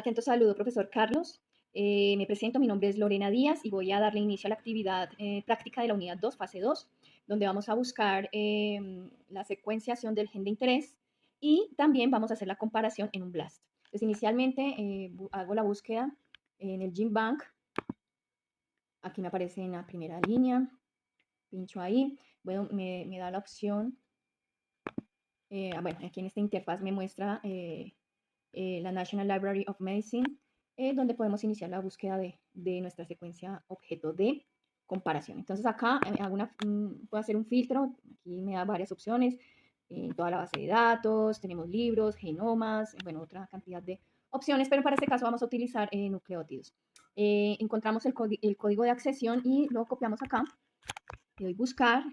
Atento saludo, profesor Carlos. Me presento, mi nombre es Lorena Díaz y voy a darle inicio a la actividad práctica de la unidad 2, fase 2, donde vamos a buscar la secuenciación del gen de interés y también vamos a hacer la comparación en un BLAST. Entonces, inicialmente hago la búsqueda en el GenBank. Aquí me aparece en la primera línea, pincho ahí, bueno, me da la opción, bueno, aquí en esta interfaz me muestra la National Library of Medicine, donde podemos iniciar la búsqueda de nuestra secuencia objeto de comparación. Entonces acá puedo hacer un filtro, aquí me da varias opciones, toda la base de datos, tenemos libros, genomas, bueno, otra cantidad de opciones, pero para este caso vamos a utilizar nucleótidos. Encontramos el código de accesión y lo copiamos acá, le doy buscar,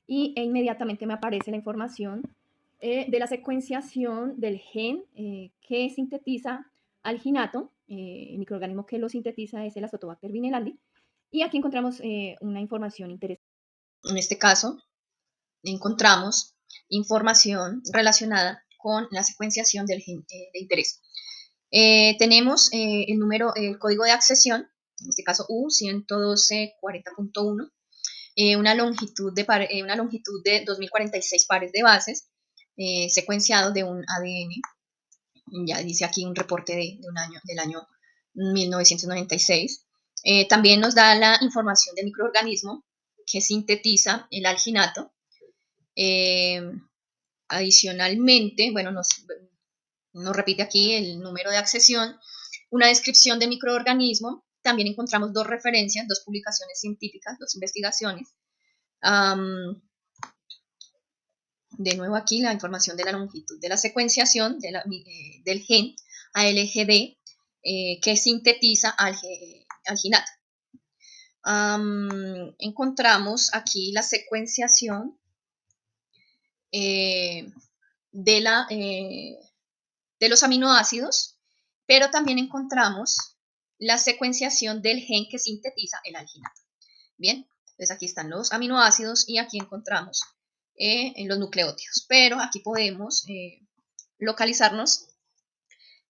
y inmediatamente me aparece la información de la secuenciación del gen que sintetiza alginato. El microorganismo que lo sintetiza es el Azotobacter vinelandi. Y aquí encontramos una información interesante. En este caso, encontramos información relacionada con la secuenciación del gen de interés. Tenemos el código de accesión, en este caso U11240.1, una longitud de 2046 pares de bases, secuenciado de un ADN. Ya dice aquí un reporte del año 1996. También nos da la información del microorganismo que sintetiza el alginato. Adicionalmente, bueno, nos repite aquí el número de accesión, una descripción del microorganismo. También encontramos dos referencias, dos publicaciones científicas, dos investigaciones. De nuevo aquí la información de la longitud de la secuenciación del gen ALGD que sintetiza alginato. Encontramos aquí la secuenciación de los aminoácidos, pero también encontramos la secuenciación del gen que sintetiza el alginato. Bien, entonces aquí están los aminoácidos y aquí encontramos en los nucleótidos, pero aquí podemos localizarnos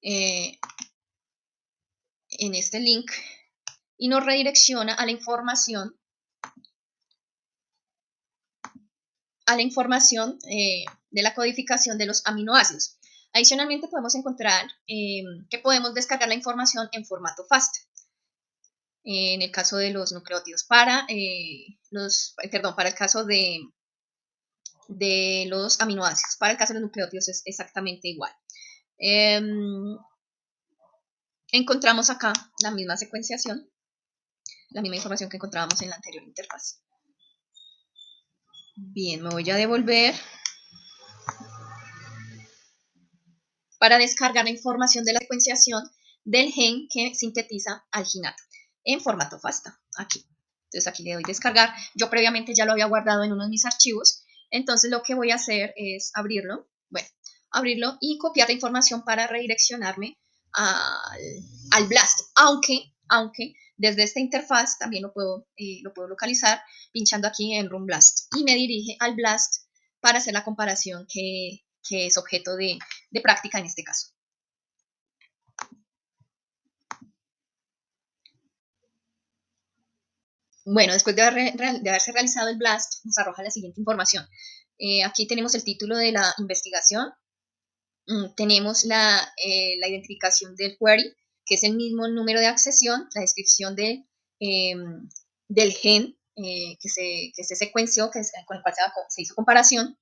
en este link y nos redirecciona a la información de la codificación de los aminoácidos. Adicionalmente podemos encontrar que podemos descargar la información en formato FAST. En el caso de los nucleótidos, para el caso de los aminoácidos. Para el caso de los nucleótidos es exactamente igual. Encontramos acá la misma secuenciación, la misma información que encontrábamos en la anterior interfaz. Bien, me voy a devolver para descargar la información de la secuenciación del gen que sintetiza alginato en formato FASTA, aquí. Entonces aquí le doy descargar. Yo previamente ya lo había guardado en uno de mis archivos, entonces lo que voy a hacer es abrirlo y copiar la información para redireccionarme al BLAST, aunque desde esta interfaz también lo puedo localizar pinchando aquí en Run BLAST y me dirige al BLAST para hacer la comparación que es objeto de práctica en este caso. Bueno, después de haberse realizado el BLAST, nos arroja la siguiente información. Aquí tenemos el título de la investigación, tenemos la identificación del query, que es el mismo número de accesión, la descripción del gen que se secuenció, con el cual se hizo comparación.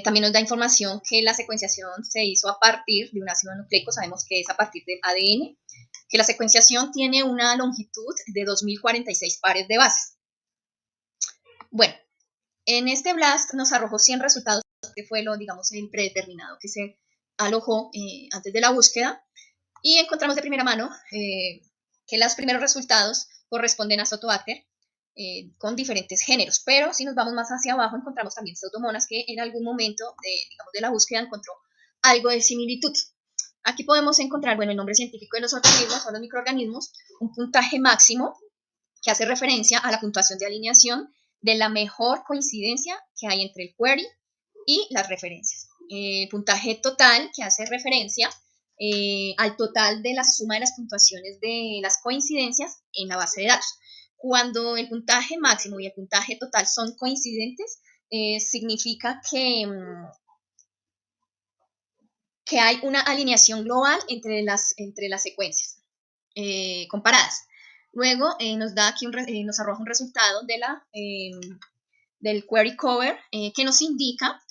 También nos da información que la secuenciación se hizo a partir de un ácido nucleico, sabemos que es a partir del ADN, que la secuenciación tiene una longitud de 2046 pares de bases. Bueno, en este BLAST nos arrojó 100 resultados, que fue el predeterminado que se alojó antes de la búsqueda, y encontramos de primera mano que los primeros resultados corresponden a Azotobacter con diferentes géneros, pero si nos vamos más hacia abajo encontramos también Pseudomonas, que en algún momento de la búsqueda encontró algo de similitud. Aquí podemos encontrar, el nombre científico de los organismos o los microorganismos, un puntaje máximo que hace referencia a la puntuación de alineación de la mejor coincidencia que hay entre el query y las referencias. puntaje total, que hace referencia al total de la suma de las puntuaciones de las coincidencias en la base de datos. Cuando el puntaje máximo y el puntaje total son coincidentes, significa que hay una alineación global entre las secuencias comparadas. Luego nos da aquí nos arroja un resultado del query cover que nos indica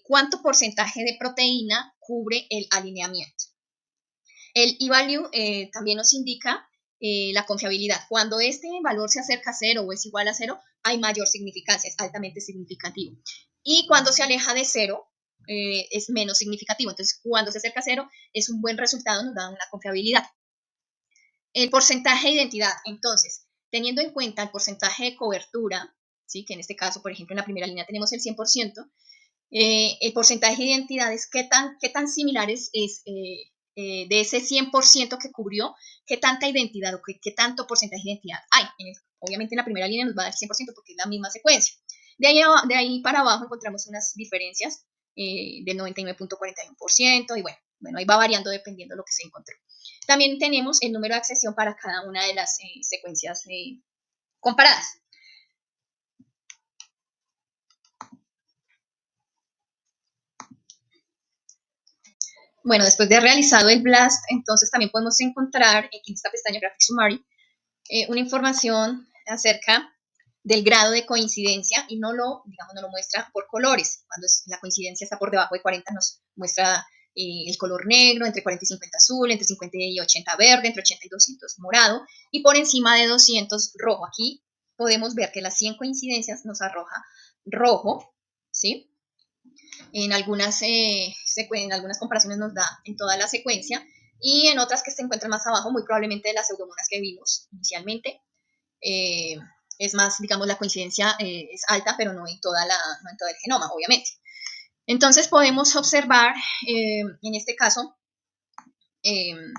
cuánto porcentaje de proteína cubre el alineamiento. El e-value también nos indica la confiabilidad. Cuando este valor se acerca a 0 o es igual a 0, hay mayor significancia, es altamente significativo. Y cuando se aleja de 0, es menos significativo. Entonces, cuando se acerca a 0, es un buen resultado, nos da una confiabilidad. El porcentaje de identidad, entonces, teniendo en cuenta el porcentaje de cobertura, ¿sí? Que en este caso, por ejemplo, en la primera línea tenemos el 100%, el porcentaje de identidad es qué tan similares es de ese 100% que cubrió, qué tanta identidad o qué tanto porcentaje de identidad hay. Obviamente en la primera línea nos va a dar 100% porque es la misma secuencia. De ahí para abajo encontramos unas diferencias del 99.41% y bueno, ahí va variando dependiendo de lo que se encontró. También tenemos el número de accesión para cada una de las secuencias comparadas. Bueno, después de realizado el BLAST, entonces también podemos encontrar en esta pestaña Graphic Summary una información acerca del grado de coincidencia y no lo muestra por colores. Cuando la coincidencia está por debajo de 40 nos muestra el color negro, entre 40 y 50 azul, entre 50 y 80 verde, entre 80 y 200 morado y por encima de 200 rojo. Aquí podemos ver que las 100 coincidencias nos arroja rojo, ¿sí? En algunas comparaciones nos da en toda la secuencia y en otras que se encuentran más abajo, muy probablemente de las pseudomonas que vimos inicialmente, es más, digamos, la coincidencia es alta, pero no en todo el genoma, obviamente. Entonces podemos observar, en este caso, que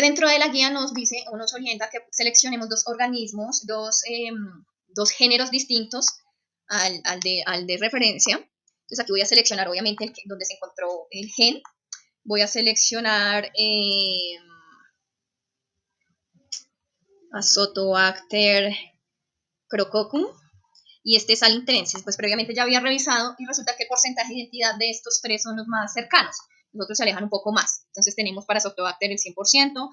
dentro de la guía nos dice o nos orienta que seleccionemos dos organismos, dos géneros distintos al de referencia. Entonces aquí voy a seleccionar obviamente donde se encontró el gen. Voy a seleccionar Azotobacter crococcum y este es salintensis. Pues previamente ya había revisado y resulta que el porcentaje de identidad de estos tres son los más cercanos. Los otros se alejan un poco más. Entonces tenemos para Azotobacter el 100%,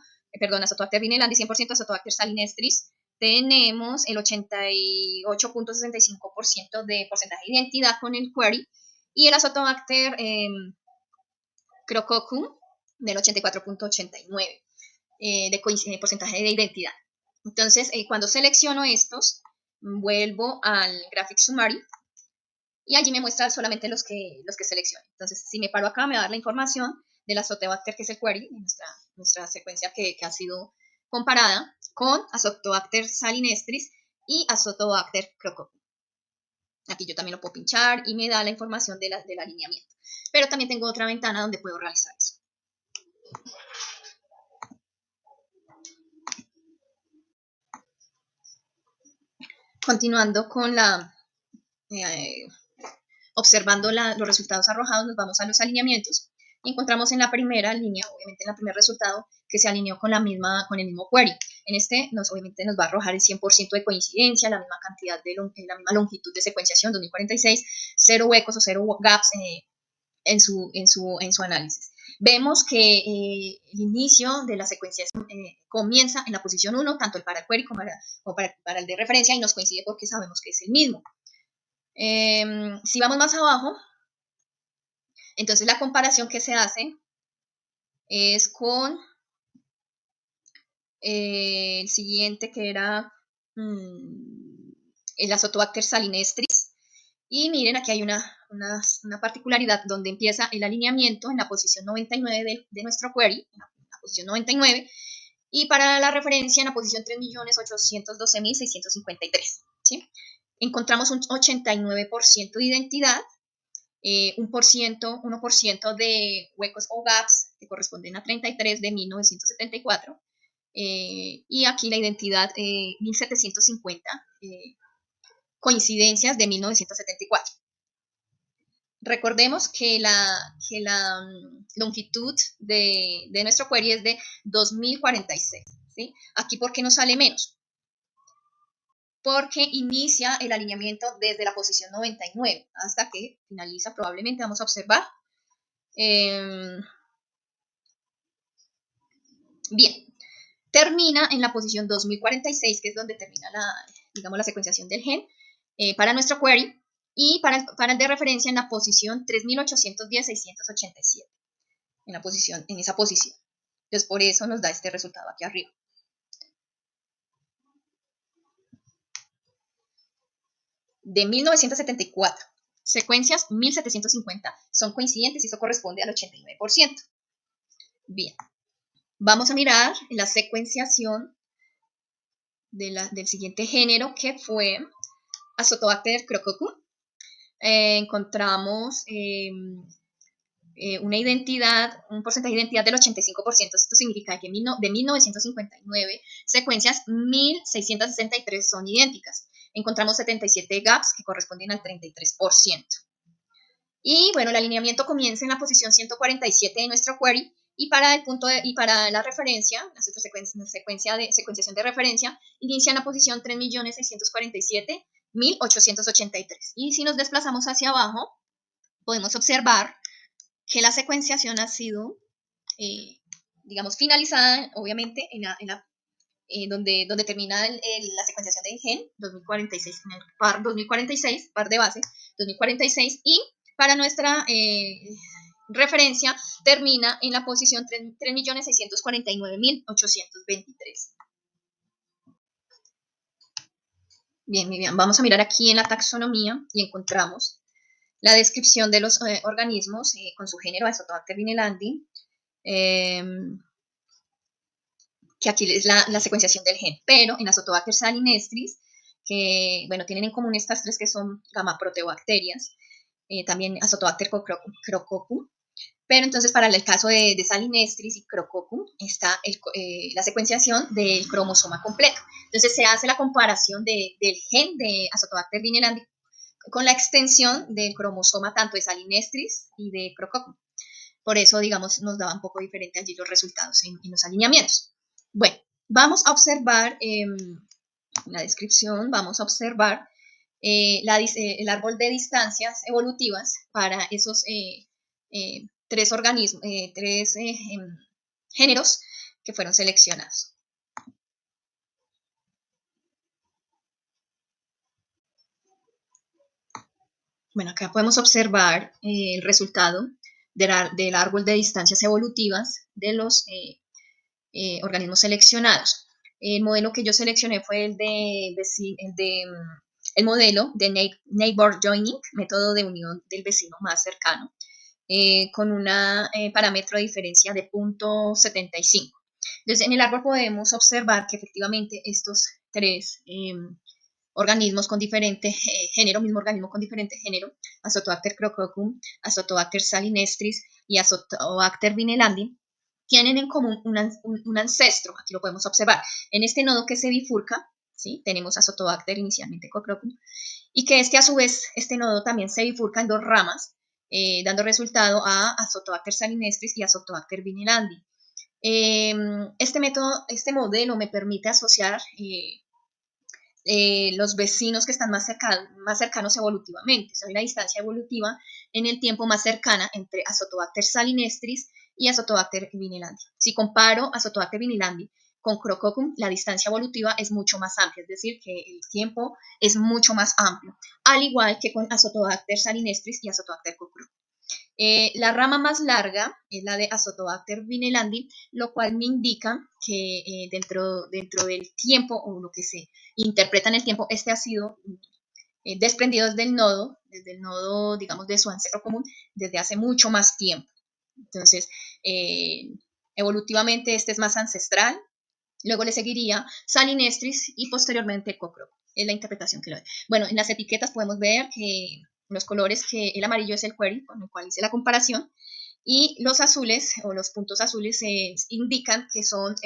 Azotobacter vinelandi 100%, Azotobacter salinestris tenemos el 88.65% de porcentaje de identidad con el query y el Azotobacter crococcum del 84.89% de porcentaje de identidad. Entonces, cuando selecciono estos, vuelvo al Graphic Summary y allí me muestra solamente los que seleccioné. Entonces, si me paro acá, me va a dar la información de la Azotobacter, que es el query, nuestra secuencia que ha sido comparada con Azotobacter salinestris y Azotobacter crococcum. Aquí yo también lo puedo pinchar y me da la información del alineamiento. Pero también tengo otra ventana donde puedo realizar eso. Continuando con observando los resultados arrojados, nos vamos a los alineamientos y encontramos en la primera línea, obviamente en el primer resultado, que se alineó con el mismo query. En este, obviamente nos va a arrojar el 100% de coincidencia, la misma cantidad la misma longitud de secuenciación, 2046, 0 huecos o 0 gaps en su análisis. Vemos que el inicio de la secuenciación comienza en la posición 1, tanto para el query como para el de referencia, y nos coincide porque sabemos que es el mismo. Si vamos más abajo, entonces la comparación que se hace es con el siguiente, que era el Azotobacter salinestris. Y miren, aquí hay una particularidad donde empieza el alineamiento en la posición 99 de nuestro query, en la posición 99, y para la referencia en la posición 3.812.653. ¿Sí? Encontramos un 89% de identidad, 1% de huecos o gaps que corresponden a 33 de 1974, y aquí la identidad 1750 coincidencias de 1974. Recordemos que la longitud de nuestro query es de 2046, ¿sí? Aquí, ¿por qué nos sale menos? Porque inicia el alineamiento desde la posición 99 hasta que finaliza, probablemente vamos a observar. Bien, termina en la posición 2046, que es donde termina digamos, la secuenciación del gen para nuestro query, y para el de referencia en la posición 3810-687, en esa posición. Entonces, por eso nos da este resultado aquí arriba. De 1974, secuencias 1750 son coincidentes y eso corresponde al 89%. Bien, vamos a mirar la secuenciación del siguiente género, que fue Azotobacter crococum. Encontramos una identidad, un porcentaje de identidad del 85%. Esto significa que de 1959 secuencias, 1663 son idénticas. Encontramos 77 gaps que corresponden al 33%. Y bueno, el alineamiento comienza en la posición 147 de nuestro query, y para la referencia, la secuenciación de referencia, inicia en la posición 3.647.883. Y si nos desplazamos hacia abajo, podemos observar que la secuenciación ha sido, digamos, finalizada, obviamente, donde termina la secuenciación del gen, 2046, en el par 2046, par de base, 2046, y para nuestra referencia termina en la posición 3.649.823. Bien, muy bien, vamos a mirar aquí en la taxonomía y encontramos la descripción de los organismos con su género Azotobacter vinelandi, que aquí es la secuenciación del gen, pero en Azotobacter salinestris, que bueno, tienen en común estas tres que son gamma-proteobacterias, también Azotobacter crococum, pero entonces para el caso de salinestris y crococum está la secuenciación del cromosoma completo. Entonces se hace la comparación del gen de Azotobacter vinelandi con la extensión del cromosoma tanto de salinestris y de crococum. Por eso, digamos, nos daba un poco diferente allí los resultados en los alineamientos. Bueno, vamos a observar la descripción, vamos a observar el árbol de distancias evolutivas para esos tres organismos, géneros que fueron seleccionados. Bueno, acá podemos observar el resultado del árbol de distancias evolutivas de los organismos seleccionados. El modelo que yo seleccioné fue el modelo de Neighbor Joining, método de unión del vecino más cercano, con un parámetro de diferencia de 0.75. Entonces, en el árbol podemos observar que efectivamente estos tres organismos con diferente género, mismo organismo con diferente género, Azotobacter crococum, Azotobacter salinestris y Azotobacter vinelandi, tienen en común un ancestro. Aquí lo podemos observar. En este nodo que se bifurca, ¿sí? Tenemos Azotobacter inicialmente crococum, y que a su vez, este nodo también se bifurca en dos ramas, dando resultado a Azotobacter salinestris y Azotobacter vinelandi. Este modelo me permite asociar los vecinos que están más cercanos evolutivamente. O sea, hay una distancia evolutiva en el tiempo más cercana entre Azotobacter salinestris y Azotobacter vinelandi. Si comparo Azotobacter vinelandi con crococum, la distancia evolutiva es mucho más amplia, es decir, que el tiempo es mucho más amplio, al igual que con Azotobacter salinestris y Azotobacter crococum. La rama más larga es la de Azotobacter vinelandi, lo cual me indica que dentro del tiempo, o lo que se interpreta en el tiempo, este ha sido desprendido desde el nodo, digamos, de su ancestro común, desde hace mucho más tiempo. Entonces, evolutivamente este es más ancestral, luego le seguiría salinestris y posteriormente cocro. Es la interpretación que le doy. Bueno, en las etiquetas podemos ver que los colores, que el amarillo es el query con el cual hice la comparación, y los azules o los puntos azules indican que son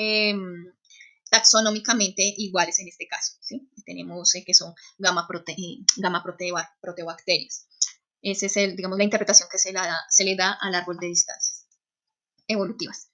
taxonómicamente iguales en este caso, ¿sí? Tenemos que son gamma proteobacterias. Esa es, digamos, la interpretación que se le da al árbol de distancias evolutivas.